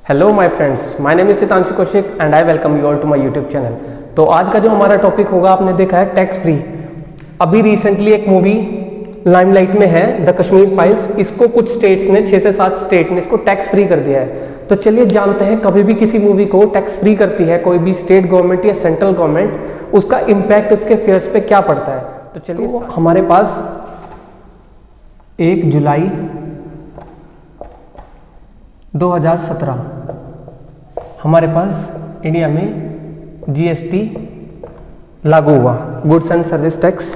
Hello my friends, my name is Sitanshu Kaushik and I welcome you all to my YouTube channel. तो आज का जो हमारा टॉपिक होगा, आपने देखा है टैक्स फ्री। अभी रिसेंटली एक मूवी लाइमलाइट में है, द कश्मीर फाइल्स। इसको कुछ स्टेट्स ने, 6 से 7 स्टेट ने इसको टैक्स फ्री कर दिया है। तो चलिए जानते हैं, कभी भी किसी मूवी को टैक्स फ्री करती है कोई भी स्टेट गवर्नमेंट या सेंट्रल गवर्नमेंट, उसका इम्पैक्ट उसके फेयर्स पे क्या पड़ता है। तो चलिए हमारे पास 1 जुलाई 2017 हमारे पास इंडिया में जीएसटी लागू हुआ, गुड्स एंड सर्विस टैक्स।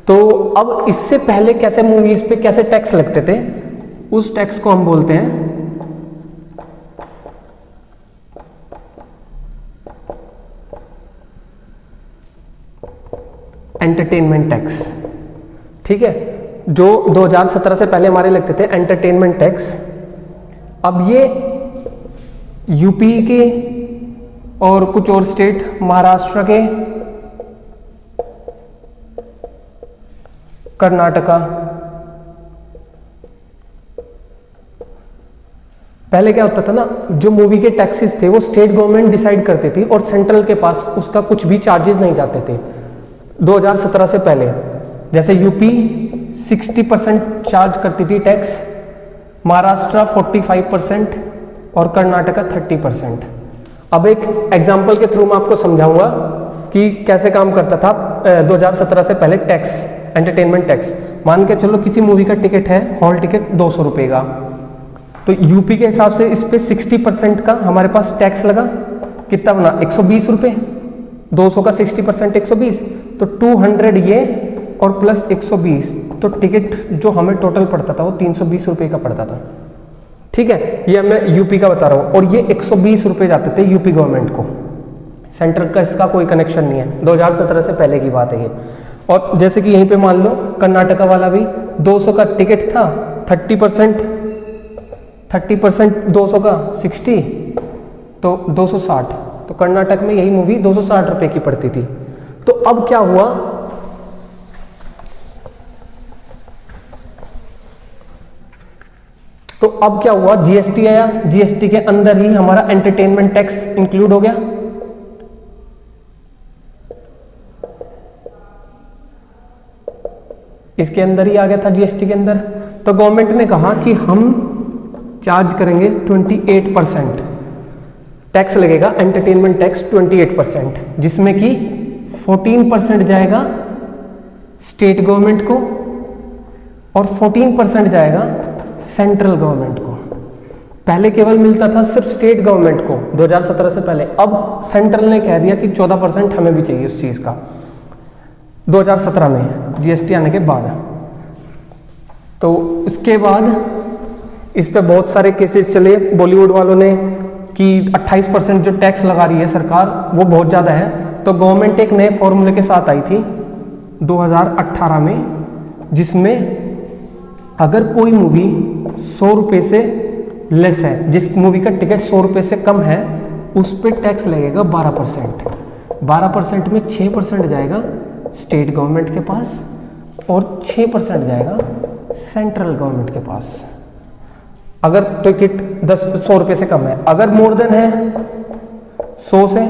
तो अब इससे पहले कैसे मूवीज पे कैसे टैक्स लगते थे, उस टैक्स को हम बोलते हैं एंटरटेनमेंट टैक्स। ठीक है, जो 2017 से पहले हमारे लगते थे एंटरटेनमेंट टैक्स। अब ये यूपी के और कुछ और स्टेट, महाराष्ट्र के, कर्नाटका, पहले क्या होता था ना, जो मूवी के टैक्सेस थे वो स्टेट गवर्नमेंट डिसाइड करती थी और सेंट्रल के पास उसका कुछ भी चार्जेस नहीं जाते थे 2017 से पहले। जैसे यूपी 60% चार्ज करती थी टैक्स, महाराष्ट्र 45% और कर्नाटका 30%। अब एक एग्जाम्पल के थ्रू मैं आपको समझाऊंगा कि कैसे काम करता था 2017 से पहले टैक्स, एंटरटेनमेंट टैक्स। मान के चलो किसी मूवी का टिकट है, हॉल टिकट 200 रुपये का, तो यूपी के हिसाब से इस पे 60% का हमारे पास टैक्स लगा। कितना बना, 120 रुपये। 200 का 60% 120, तो 200 ये और प्लस 120, तो टिकट जो हमें टोटल पड़ता था वो 320 रुपये का पड़ता था। ठीक है, ये मैं यूपी का बता रहा हूँ, और ये 120 रुपये जाते थे यूपी गवर्नमेंट को। सेंट्रल का इसका कोई कनेक्शन नहीं है, 2017 से पहले की बात है ये। और जैसे कि यहीं पे मान लो कर्नाटका वाला भी 200 का टिकट था, 30% 200 का 60, तो 260। तो कर्नाटक में यही मूवी 260 रुपये की पड़ती थी। तो अब क्या हुआ, जीएसटी आया, जीएसटी के अंदर ही हमारा एंटरटेनमेंट टैक्स इंक्लूड हो गया। इसके अंदर ही आ गया था जीएसटी के अंदर। तो गवर्नमेंट ने कहा कि हम चार्ज करेंगे 28% टैक्स लगेगा, एंटरटेनमेंट टैक्स 28%, जिसमें कि 14% जाएगा स्टेट गवर्नमेंट को और 14% जाएगा सेंट्रल गवर्नमेंट को। पहले केवल मिलता था सिर्फ स्टेट गवर्नमेंट को 2017 से पहले। अब सेंट्रल ने कह दिया कि 14% हमें भी चाहिए उस चीज का 2017 में जीएसटी आने के बाद। तो इसके बाद इस पे बहुत सारे केसेस चले बॉलीवुड वालों ने कि 28% जो टैक्स लगा रही है सरकार वो बहुत ज़्यादा है। तो गवर्नमेंट एक नए फॉर्मूले के साथ आई थी 2018 में, जिसमें अगर कोई मूवी 100 रुपये से लेस है, जिस मूवी का टिकट 100 रुपये से कम है, उस पर टैक्स लगेगा 12%। 12% में 6% जाएगा स्टेट गवर्नमेंट के पास और 6% जाएगा सेंट्रल गवर्नमेंट के पास। अगर टिकट 100 रुपये से कम है, अगर मोर देन है 100 से,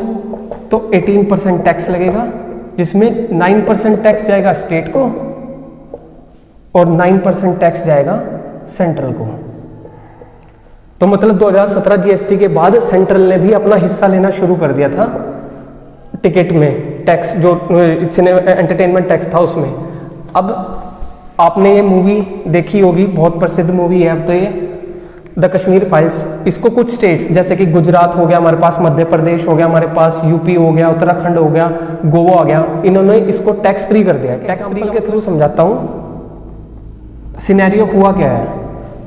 तो 18% टैक्स लगेगा, जिसमें 9% टैक्स जाएगा स्टेट को और 9% टैक्स जाएगा सेंट्रल को। तो मतलब 2017 जीएसटी के बाद सेंट्रल ने भी अपना हिस्सा लेना शुरू कर दिया था टिकट में, टैक्स जो एंटरटेनमेंट टैक्स था उसमें। अब आपने ये मूवी देखी होगी, बहुत प्रसिद्ध मूवी है अब तो ये, द कश्मीर फाइल्स। इसको कुछ स्टेट्स जैसे कि गुजरात हो गया हमारे पास, मध्य प्रदेश हो गया हमारे पास, यूपी हो गया, उत्तराखंड हो गया, गोवा आ गया, इन्होंने इसको टैक्स फ्री कर दिया। टैक्स फ्री के थ्रू समझाता हूँ। सिनेरियो हुआ क्या है,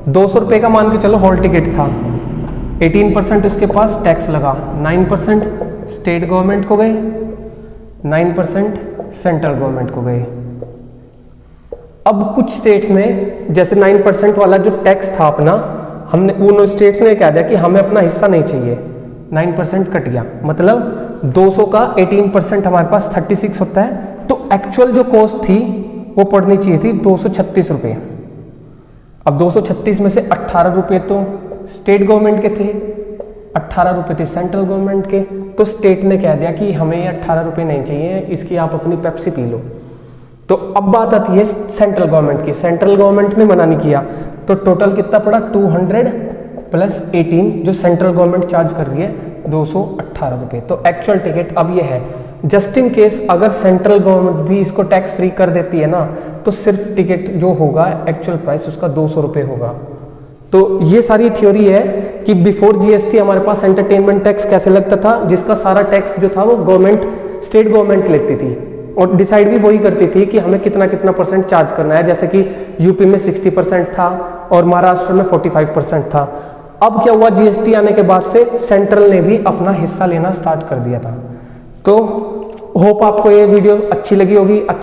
200 रुपये का मान के चलो हॉल टिकट था, 18% उसके पास टैक्स लगा, 9% स्टेट गवर्नमेंट को गए, 9% सेंट्रल गवर्नमेंट को गए। अब कुछ स्टेट्स ने, जैसे 9% वाला जो टैक्स था अपना, हमने उन स्टेट्स ने कह दिया कि हमें अपना हिस्सा नहीं चाहिए, 9% कट गया। मतलब 200 का 18% हमारे पास 36 होता है। तो एक्चुअल जो कॉस्ट थी वो पड़नी चाहिए थी 236 रुपये। अब 236 में से 18 रुपये तो स्टेट गवर्नमेंट के थे, 18 रुपये थे सेंट्रल गवर्नमेंट के, तो स्टेट ने कह दिया कि हमें ये 18 रुपये नहीं चाहिए, इसकी आप अपनी पेप्सी पी लो। तो अब बात आती है सेंट्रल गवर्नमेंट की, सेंट्रल गवर्नमेंट ने मना नहीं किया, तो टोटल कितना पड़ा 200 प्लस 18 जो सेंट्रल गवर्नमेंट चार्ज कर रही है 218 रुपये। तो एक्चुअल टिकट अब ये है, जस्ट इन केस अगर सेंट्रल गवर्नमेंट भी इसको टैक्स फ्री कर देती है ना, तो सिर्फ टिकट जो होगा एक्चुअल प्राइस उसका 200 रुपये होगा। तो ये सारी थ्योरी है कि बिफोर जीएसटी हमारे पास एंटरटेनमेंट टैक्स कैसे लगता था, जिसका सारा टैक्स जो था वो गवर्नमेंट, स्टेट गवर्नमेंट लेती थी और डिसाइड भी वही करती थी कि हमें कितना कितना परसेंट चार्ज करना है। जैसे कि यूपी में 60% था और महाराष्ट्र में 45% था। अब क्या हुआ, जीएसटी आने के बाद से सेंट्रल ने भी अपना हिस्सा लेना स्टार्ट कर दिया था। तो होप आपको ये वीडियो अच्छी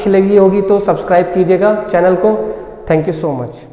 लगी होगी तो सब्सक्राइब कीजिएगा चैनल को। Thank you so much.